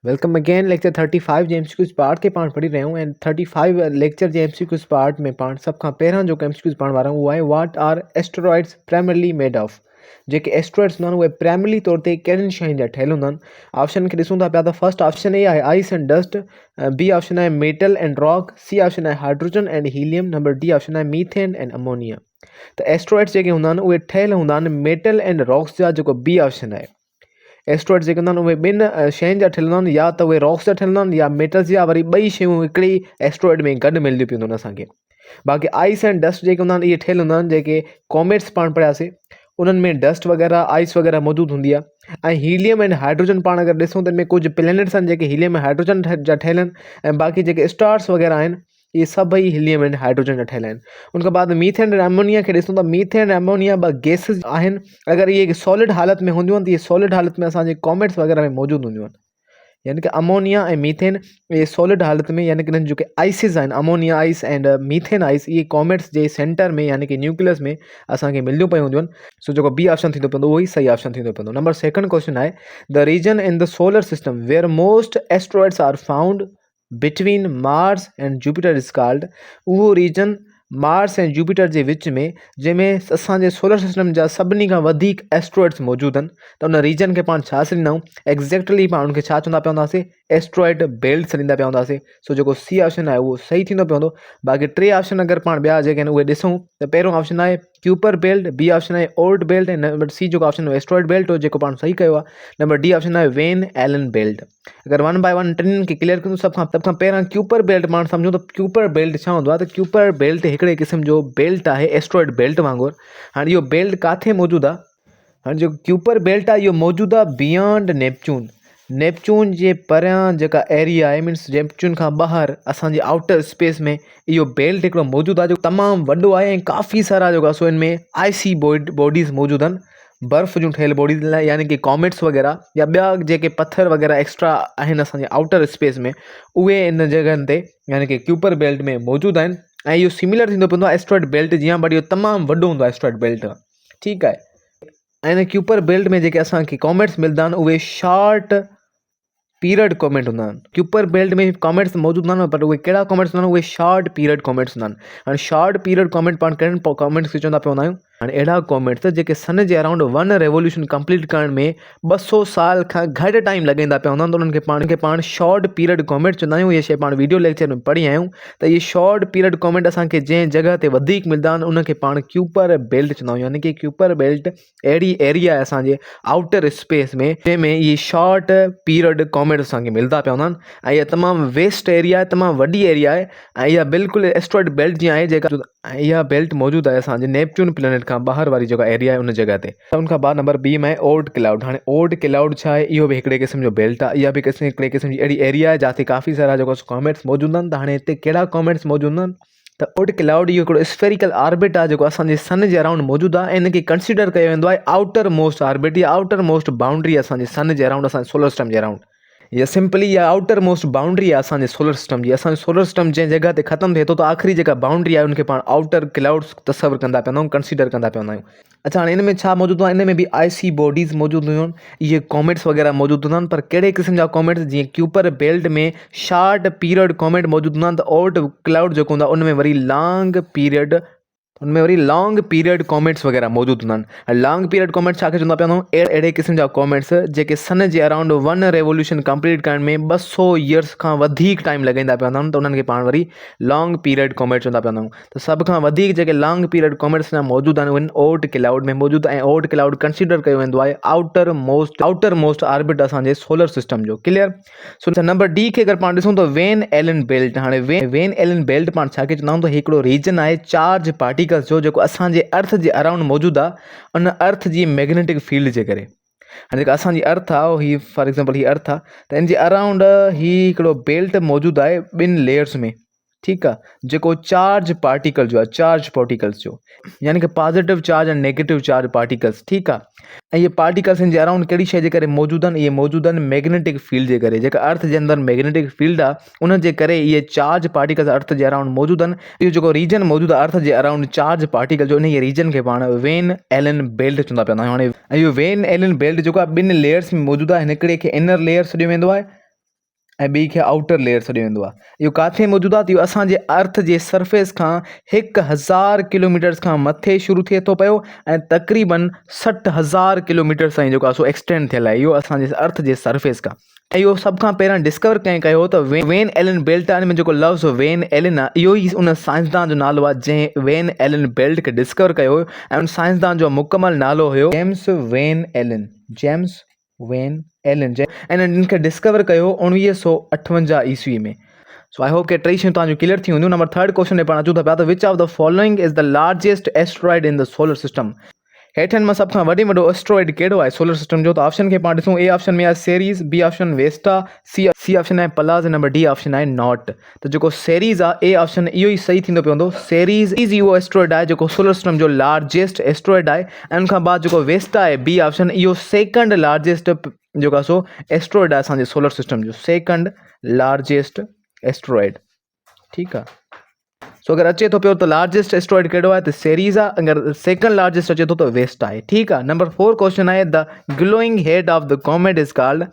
Welcome again lecture 35 जे MCQs part के पाण पढ़ी रहिया आहियूं and 35 lecture J MCQs part में पाण सब खां पहिरियों जो एमसीक्यूज़ पढ़ण वारा आहियूं उहो आहे what are asteroids primarily made of. जेके एस्टेरॉइड्स हूंदा आहिनि उहे प्राइमरली तौर ते कहिड़ियुनि शयुनि जा ठहियल हूंदा आहिनि। ऑप्शन खे ॾिसूं था पिया त फर्स्ट ऑप्शन ए आहे ice and dust, B option आहे metal and rock, C option आहे hydrogen and helium, number D option आहे मीथेन एंड अमोनिया। त एस्टेरॉइड्स जेके हूंदा आहिनि उहे ठहियल हूंदा आहिनि मेटल एंड रॉक्स जा, जेको बी ऑप्शन आहे। एस्टेरॉइड्स जेके हूंदा आहिनि उहे ॿिनि शयुनि जा ठहियल हूंदा आहिनि, या त उहे रॉक्स जा ठहियल हूंदा आहिनि या मेटल्स जा, वरी ॿई शयूं हिकिड़ी एस्टेरॉइड में गॾु मिलंदियूं पियूं हूंदियूं असांखे। बाक़ी आइस एंड डस्ट जेके हूंदा आहिनि इहे ठहियल हूंदा आहिनि, जेके कॉमेट्स पाण पढ़ियासीं उन्हनि में डस्ट वग़ैरह आइस वग़ैरह मौजूदु हूंदी आहे। ऐं हीलियम एंड हाइड्रोजन पाण अगरि ॾिसूं त इनमें कुझु प्लैनेट्स आहिनि जेके हीलियम ऐं हाइड्रोजन जा ठहियल आहिनि, ऐं बाक़ी जेके स्टार्स वग़ैरह आहिनि ये सभई हीलियम एंड हाइड्रोजन जा ठहियल आहिनि। उनखां बाद मीथेन एंड अमोनिया खे ॾिसूं त मीथेन ऐं अमोनिया ॿ गैसिस आहिनि। अगरि इहे सॉलिड हालत में हूंदियूं आहिनि त इहे सॉलिड हालत में असांजे कॉमेट्स वग़ैरह में मौजूदु हूंदियूं आहिनि। यानी कि अमोनिया ऐं मीथेन इहे सॉलिड हालत में, यानी कि इन्हनि जेके आइसिस आहिनि ammonia ice and methane ice, इहे कॉमेट्स जे सेंटर में यानी कि न्यूक्लियस में असांखे मिलियूं पियूं हूंदियूं आहिनि। सो जेको बी ऑप्शन थींदो पवंदो उहो ई सही ऑप्शन थींदो पवंदो। नंबर सेकंड क्वेश्चन आहे the region in the solar system where most asteroids are found between Mars and Jupiter is called. उहो रीजन मार्स ऐं जुपिटर जे विच में जंहिंमें असांजे सोलर सिस्टम जा सभिनी खां वधीक एस्ट्रॉइड्स मौजूदु आहिनि, त उन रीजन खे पाण छा सॾींदा आहियूं? एक्ज़ैक्टली पाण उनखे छा चवंदा पिया हूंदासीं? एस्ट्रॉइड बेल्ट सॾींदा पिया हूंदासीं। सो जेको सी ऑप्शन आहे उहो सही थींदो पवंदो। बाक़ी टे ऑप्शन अगरि पाण ॿिया जेके आहिनि उहे ॾिसूं त पहिरियों ऑप्शन आहे क्यूपर बेल्ट, बी ऑप्शन आहे ओर्ट बेल्ट, ऐं नंबर सी जेको ऑप्शन आहे एस्ट्रॉइड बेल्ट हो, जेको पाण सही कयो आहे। नंबर डी ऑप्शन आहे वेन एलन बेल्ट। अगरि वन बाय वन टिनि खे क्लियर कयूं, सभ खां पहिरियां क्यूपर बेल्ट पाण सम्झूं त क्यूपर बेल्ट छा हूंदो आहे? त क्यूपर बेल्ट हिकिड़े क़िस्म जो बेल्ट आहे एस्ट्रॉइड बेल्ट वांगुरु। हाणे इहो बेल्ट किथे मौजूदु आहे? हाणे जेको क्यूपर बेल्ट आहे इहो मौजूदु आहे बियॉन्ड नेपच्यून। नेपच्यून जे परियां जेका एरिया आहे, मीन्स नेपच्यून खां ॿाहिरि असांजी आउटर स्पेस में इहो बेल्ट हिकिड़ो मौजूदु आहे, जेको तमामु वॾो आहे ऐं काफ़ी सारा जेको आहे सो हिन में आइसी बॉडीज़ मौजूदु आहिनि, बर्फ़ जूं ठहियल बॉडीज़ लाइ, यानी कि कॉमेट्स वग़ैरह या ॿिया जेके पत्थर वग़ैरह एक्स्ट्रा आहिनि असांजे आउटर स्पेस में, उहे इन जॻहनि ते यानी कि क्यूपर बेल्ट में मौजूदु आहिनि। ऐं इहो सिमिलर थींदो पवंदो आहे एस्ट्रॉइड बेल्ट जीअं, बट इहो तमामु वॾो हूंदो आहे एस्ट्रॉइड बेल्ट। ठीकु आहे। ऐं इन क्यूपर बेल्ट में जेके असांखे कॉमेट्स मिलंदा आहिनि उहे शॉर्ट पीरियड कॉमेट हूंदा आहिनि। क्यूपर बेल्ट में कॉमेट्स मौजूदु हूंदा आहिनि, पर उहे कहिड़ा कॉमेट्स हूंदा आहिनि? उहे शॉर्ट पीरियड कॉमेट्स हूंदा आहिनि। हाणे शॉर्ट पीरियड कॉमेट पाण कहिड़नि कॉमेट्स खे चवंदा पवंदा आहियूं? हाणे अहिड़ा कॉमेट्स जेके सन जे अराउंड 1 रेवोल्यूशन कंप्लीट करण में 200 साल खां घटि टाइम लॻाईंदा पिया हूंदा आहिनि, त उन्हनि खे पाण शॉर्ट पीरियड कॉमेट चवंदा आहियूं। इहे शइ पाण वीडियो लेक्चर में पढ़ी आहियूं त इहे शॉर्ट पीरियड कॉमेट असांखे जंहिं जॻह ते वधीक मिलंदा आहिनि उनखे पाण क्यूपर बेल्ट चवंदा आहियूं। यानी कि क्यूपर बेल्ट अहिड़ी एरिया आहे असांजे आउटर स्पेस में जंहिंमें इहे शॉर्ट पीरियड कॉमेट असांखे मिलंदा पिया हूंदा आहिनि। ऐं इहा तमामु वेस्ट एरिया आहे, तमामु वॾी एरिया आहे, ऐं इहा बिल्कुलु एस्ट्रॉइड बेल्ट जीअं आहे जेका, ऐं इहा बेल्ट मौजूदु आहे असांजे नेपच्यून प्लेनेट खां ॿाहिरि वारी जेका एरिया आहे उन जॻह ते। त उनखां बाद नंबर बी में ओर्ट क्लाउड। हाणे ओर्ट क्लाउड छा आहे? इहो बि हिकिड़े क़िस्म जो बेल्ट आहे। इहा बि हिकिड़े क़िस्म जी अहिड़ी एरिया आहे जिते काफ़ी सारा जेको कॉमेट्स मौजूदु आहिनि। त हाणे हिते कहिड़ा कॉमेट्स मौजूदु आहिनि? त ओर्ट क्लाउड इहो हिकिड़ो स्फेरिकल ऑर्बिट आहे जेको असांजे सन जे अराउंड मौजूदु आहे, ऐं इनखे कंसिडर कयो वेंदो आहे आउटर मोस्ट ऑर्बिट या आउटर मोस्ट बाउंड्री असांजे सन जे अराउंड, असांजे सोलर सिस्टम जे अराउंड। या सिंपली इहा आउटर मोस्ट बाउंड्री आहे असांजे सोलर सिस्टम जी। असांजो सोलर सिस्टम जंहिं जॻह ते ख़तमु थिए थो, त आख़िरी जेका बाउंड्री आहे उनखे पाण आउटर क्लाउड्स तसवर कंदा पिया आहियूं, कंसिडर कंदा पिया आहियूं। अच्छा, हाणे इन में छा मौजूदु आहे? इन में बि आइसी बॉडीज़ मौजूदु हुयूं आहिनि, इहे कॉमेट्स वग़ैरह मौजूदु हूंदा आहिनि, पर कहिड़े क़िस्म जा कॉमेट्स? जीअं क्यूपर बेल्ट में शॉर्ट पीरियड कॉमेट मौजूदु हूंदा आहिनि, त ओर्ट क्लाउड जेको हूंदो आहे उनमें वरी लॉन्ग पीरियड कॉमेट्स वग़ैरह मौजूदु हूंदा आहिनि। लॉन्ग पीरियड कॉमेट्स छा खे चवंदा पिया आहियूं? अहिड़े क़िस्म जा कॉमेट्स जेके सन जे अराउंड 1 रेवोल्यूशन कंप्लीट करण में 200 ईयर्स खां वधीक टाइम लॻाईंदा पिया हूंदा आहिनि, त उन्हनि खे पाण वरी लॉन्ग पीरियड कॉमेट चवंदा पिया आहियूं। त सभ खां वधीक जेके लॉन्ग पीरियड कॉमेट्स मौजूदु आहिनि उहे ओर्ट क्लाउड में मौजूदु, ऐं ओर्ट क्लाउड कंसिडर कयो वेंदो आहे आउटर मोस्ट ऑर्बिट असांजे सोलर सिस्टम जो। क्लियर? सो नंबर डी खे अगरि पाण ॾिसूं त वेन एलन बेल्ट। हाणे वेन एलन बेल्ट पाण छा खे चवंदा आहियूं? त हिकिड़ो रीजन आहे चार्ज पार्टिकल्स जो, जेको असांजे अर्थ जे अराउंड मौजूदु आहे, उन अर्थ जी मैग्नेटिक फील्ड जे करे। हाणे जेका असांजी अर्थ आहे, ही फॉर एग्ज़ाम्पल ही अर्थ आहे, त इन जे अराउंड ही हिकिड़ो बेल्ट मौजूदु आहे 2 लेयर्स में। ठीकु आहे, जेको चार्ज पार्टिकल जो आहे, चार्ज पार्टिकल्स जो, यानी कि पॉजिटिव चार्ज ऐं नेगेटिव चार्ज पार्टिकल्स। ठीकु आहे। ऐं इहे पार्टिकल्स हिन जे अराउंड कहिड़ी शइ जे करे मौजूदु आहिनि? इहे मौजूदु आहिनि मैग्नेटिक फील्ड जे करे। जेका अर्थ जे अंदरि मैग्नेटिक फील्ड आहे उन जे करे इहे चार्ज पार्टिकल्स अर्थ जे अराउंड मौजूदु आहिनि। इहो जेको रीजन मौजूदु आहे अर्थ जे अराउंड चार्ज पार्टिकल जो, इन ई रीजन खे पाण वेन एलन बेल्ट चवंदा पिया आहियूं। हाणे इहो वेन एलन बेल्ट जेको आहे 2 लेयर्स में मौजूदु आहे। हिकिड़े खे इनर लेयर सॾियो वेंदो आहे ऐं ॿी खे आउटर लेयर सॾियो वेंदो आहे। इहो किथे मौजूदु आहे? इहो असांजे अर्थ जे सरफेस खां 1000 किलोमीटर्स खां मथे शुरू थिए थो पियो ऐं तक़रीबन 60,000 किलोमीटर ताईं जेको आहे सो एक्सटेंड थियल आहे इहो असांजे अर्थ जे सरफेस खां। ऐं इहो सभ खां पहिरियां डिस्कवर कंहिं कयो त वेन एलन बेल्ट आहे। में जेको लफ़्ज़ वेन एलन आहे इहो ई उन साइंसदान जो नालो आहे जंहिं वेन एलन बेल्ट खे डिस्कवर कयो हुयो ऐं उन साइंसदान जो मुकमल नालो हुयो जेम्स वेन एलन। जेम्स वेन एलन ऐं इन्हनि खे डिस्कवर कयो 1958 ईस्वी में। सो आई होप के टे शयूं तव्हांजूं क्लियर थी हूंदियूं। नंबर 3 क्वेश्चन ते पाण अचूं था पिया त which of the following is the largest asteroid in the solar system. हेठनि मां सभ खां वॾो एस्ट्रॉइड कहिड़ो आहे सोलर सिस्टम जो? त ऑप्शन खे पाण ॾिसूं। ए ऑप्शन में आहे Ceres, B option Vesta, C option आहे पलास, नंबर डी ऑप्शन आहे नॉट। त जेको सेरीज़ आहे ए ऑप्शन इहो ई सही थींदो पवंदो। सेरीज़ इहो एस्ट्रॉइड आहे जेको सोलर सिस्टम जो लार्जेस्ट एस्ट्रॉइड आहे ऐं उन खां बाद जेको वेस्टा आहे बी ऑप्शन इहो सेकंड लार्जेस्ट जेको आहे सो एस्ट्रॉइड आहे असांजे सोलर सिस्टम जो सेकंड लार्जेस्ट एस्ट्रॉइड। ठीकु आहे। सो अगरि अचे थो पियो त लार्जेस्ट एस्ट्रॉइड कहिड़ो आहे त सेरीज़ आहे, अगरि सेकंड लार्जेस्ट अचे थो त वेस्ट आहे। ठीकु आहे। नंबर 4 क्वेश्चन आहे the glowing head of the comet is called.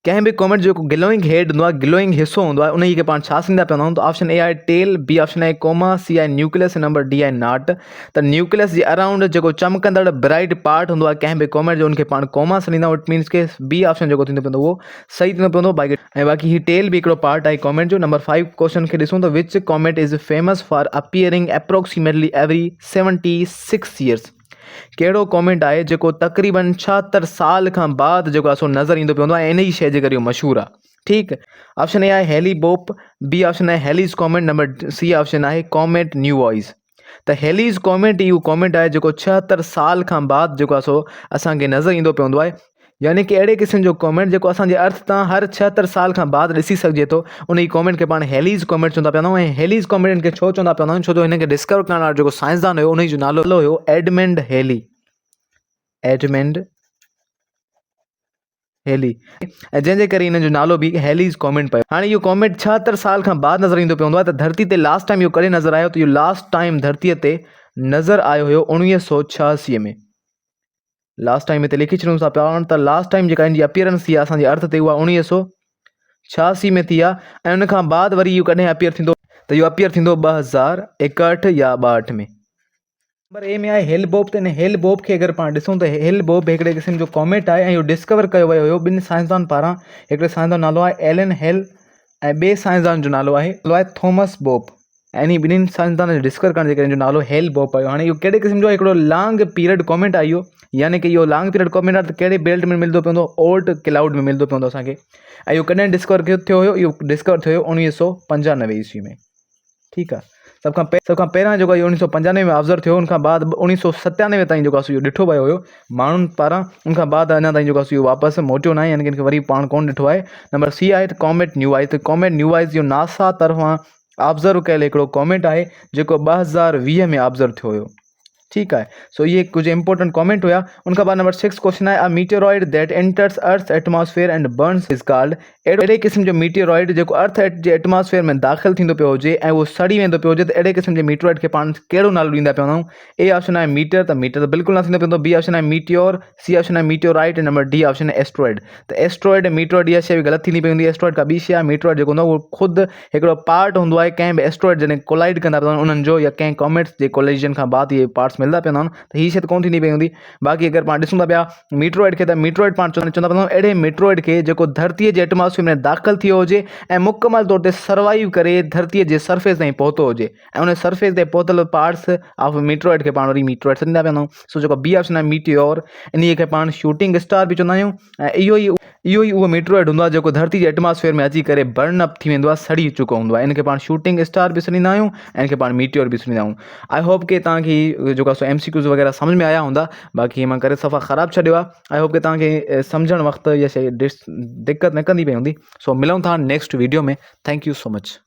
कंहिं बि कॉमेट जो जेको ग्लोइंग हेड हूंदो आहे, ग्लोइंग हिसो हूंदो आहे, उन खे पाण छा सिंधा पवंदा आहियूं? त ऑप्शन ए आहे टेल, बी ऑप्शन आहे कोमा, सी आहे न्यूक्लियस, नंबर डी आहे नॉट। त न्यूक्लियस जे अराउंड जेको चमकंदड़ ब्राइट पार्ट हूंदो आहे कंहिं बि कॉमेट जो उनखे पाण कोमा सॾींदा आहियूं। इट मीन्स के बी ऑप्शन जेको थींदो पवंदो उहो सही थींदो पवंदो। बाक़ी ही टेल बि हिकिड़ो पार्ट आहे कॉमेट जो। नंबर 5 क्वेश्चन खे ॾिसूं त विच comet is famous for appearing approximately every 76 years. कहिड़ो कॉमेट आहे जेको तक़रीबन 76 साल खां बाद जेको आहे सो नज़र ईंदो पवंदो आहे, इन ई शइ जे करे इहो मशहूरु आहे। ठीकु। ऑप्शन ए आहे हेली बोप, बी ऑप्शन आहे हेलीज़ कॉमेट, नंबर सी ऑप्शन आहे कॉमेट न्यूवॉइस। त हेलीज़ कॉमेट इहो कॉमेट आहे जेको 76 साल खां बाद जेको आहे सो असांखे नज़र ईंदो पवंदो आहे। यानी कि अहिड़े क़िस्म जो कॉमेट जेको असांजे अर्थ तां हर 76 साल खां बाद ॾिसी सघिजे थो, उन ई कॉमेट खे पाण हेलीज़ कॉमेट चवंदा पिया आहियूं। ऐं हेलीज़ कॉमेट हिन खे छो चवंदा पिया आहियूं? छो जो हिन खे डिस्कवर करण वारो जेको साइंसदान हुयो उन जो नालो हुयो एडमंड हेली। एडमंड हेली ऐं जंहिंजे करे हिन जो नालो बि हेलीज़ कॉमेट पियो। हाणे इहो कॉमेट 76 साल खां बाद नज़र ईंदो पवंदो आहे। त धरती ते लास्ट टाइम इहो कॾहिं नज़र आयो? त इहो लास्ट टाइम धरतीअ ते नज़र आयो हुयो 1986 में। लास्ट टाइम हिते लिखी छॾूं था पाण त लास्ट टाइम जेका हिन जी अपीयरेंस थी आहे असांजे अर्थ ते उहा 1986 में थी आहे। ऐं उन खां बाद वरी इहो कॾहिं अपीयर थींदो? त इहो अपीयर थींदो 2061 या 62 में। नंबर ए में आहे हेल बोप। त हिन हेल बोप खे अगरि पाण ॾिसूं त हेल बोप हिकिड़े क़िस्म जो कॉमेट आहे ऐं इहो डिस्कवर कयो वियो हुयो ॿिनि साइंसदान पारां। हिकिड़े साइंसदान नालो आहे एलन हेल ऐं ॿिए साइंसदान जो नालो आहे थॉमस बोप। ऐं इन ॿिन्हिनि साइंसदान जो डिस्कवर करण जे करे जो नालो हेल बोप आयो। हाणे इहो कहिड़े क़िस्म जो हिकिड़ो लॉन्ग पीरियड कॉमेट आहे इहो, यानी कि इहो लॉन्ग पीरियड कॉमेट आहे त कहिड़े बेल्ट में मिलंदो पवंदो? ओल्ट क्लाउड में मिलंदो पवंदो असांखे। ऐं इहो कॾहिं डिस्कवर थियो हुयो? इहो डिस्कवर थियो हुयो 1995 ईस्वी में। ठीकु आहे। सभ खां पहिरियां जेको इहो 1995 में ऑब्ज़र्व थियो, उनखां बाद 1997 ताईं जेको आहे इहो ॾिठो वियो हुयो माण्हुनि पारां। उनखां बाद अञा ताईं जेको आहे इहो वापसि मोटियो न आहे, यानी कि हिनखे वरी पाण कोन ॾिठो आहे। नंबर सी आहे त कॉमेट न्यूवॉइस। त कॉमेट न्यूवॉइस जो नासा तरफ़ां ऑब्ज़र्व कयल हिकिड़ो कॉमेट आहे जेको 2020 में ऑब्ज़र्व थियो हुयो। ठीकु आहे। सो इहे कुझु इंपॉर्टेंट कॉमेंट हुआ। उनखां बाद नंबर 6 क्वेश्चन आहे a meteoroid that enters earth atmosphere and burns is called. अहिड़े क़िस्म जो मीटियोरॉइड जेको अर्थ जे एटमॉस्फेयर में दाख़िल थींदो पियो हुजे ऐं उहो सड़ी वेंदो पियो हुजे, त अहिड़े क़िस्म जे मीटियोरॉइड खे पाण कहिड़ो नालो ॾींदा पिया आहियूं? ए ऑप्शन आहे मीटर, त मीटर त बिल्कुलु न थींदो पवंदो। बी ऑप्शन आहे मीटियोर, सी ऑप्शन आहे मीटियोराइट, नंबर डी ऑप्शन आहे एस्ट्रॉइड। त एस्ट्रॉइड ऐं मीटियोरॉइड इहा शइ बि ग़लति थींदी पवंदी। एस्ट्रॉइड का ॿी शइ आहे। मीटियोरॉइड जेको हूंदो आहे उहो ख़ुदि हिकिड़ो पार्ट हूंदो आहे कंहिं बि एस्ट्रॉइड जॾहिं कोलाइड कंदा पिया उन्हनि जो, या कंहिं कॉमेट्स जे कोलिजन खां बाद इहे पार्ट्स मिलंदा पिया आहिनि, त हीअ शइ त कोन थींदी पई हूंदी। बाक़ी अगरि पाण ॾिसूं था पिया मीटियोरॉइड खे, त मीटियोरॉइड पाण चवंदा पिया अहिड़े मीटियोरॉइड खे जेको धरतीअ जे एटमॉस्फेयर में दाख़िल थियो हुजे ऐं मुकमल तौर ते सर्वाइव करे धरतीअ जे सरफेस ताईं पहुतो हुजे ऐं उन सरफेस ते पहुतल पार्ट्स ऑफ मीटियोरॉइड खे पाण वरी मीटियोरॉइड सॾींदा पिया आहियूं। सो जेको बी ऑप्शन आहे मीटियोर, इन खे पाण शूटिंग स्टार बि चवंदा आहियूं। ऐं इहो ई उहो मीटियोरॉइड हूंदो आहे जेको धरती जे एटमॉस्फेयर में अची करे बर्न अप थी वेंदो आहे, सड़ी चुको हूंदो आहे। इन खे पाण शूटिंग स्टार बि सॾींदा आहियूं ऐं इन खे पाण मीटियोर बि सॾींदा आहियूं। आई होप कि तव्हांखे जेको आहे सो MCQs वग़ैरह सम्झ में आया हूंदा। बाक़ी मां करे सफ़ा ख़राबु छॾियो आहे। आई होप कि तव्हांखे सम्झणु वक़्तु इहा शइ दिक़त न कंदी पई हूंदी। सो मिलूं था नेक्स्ट वीडियो में। Thank you so much.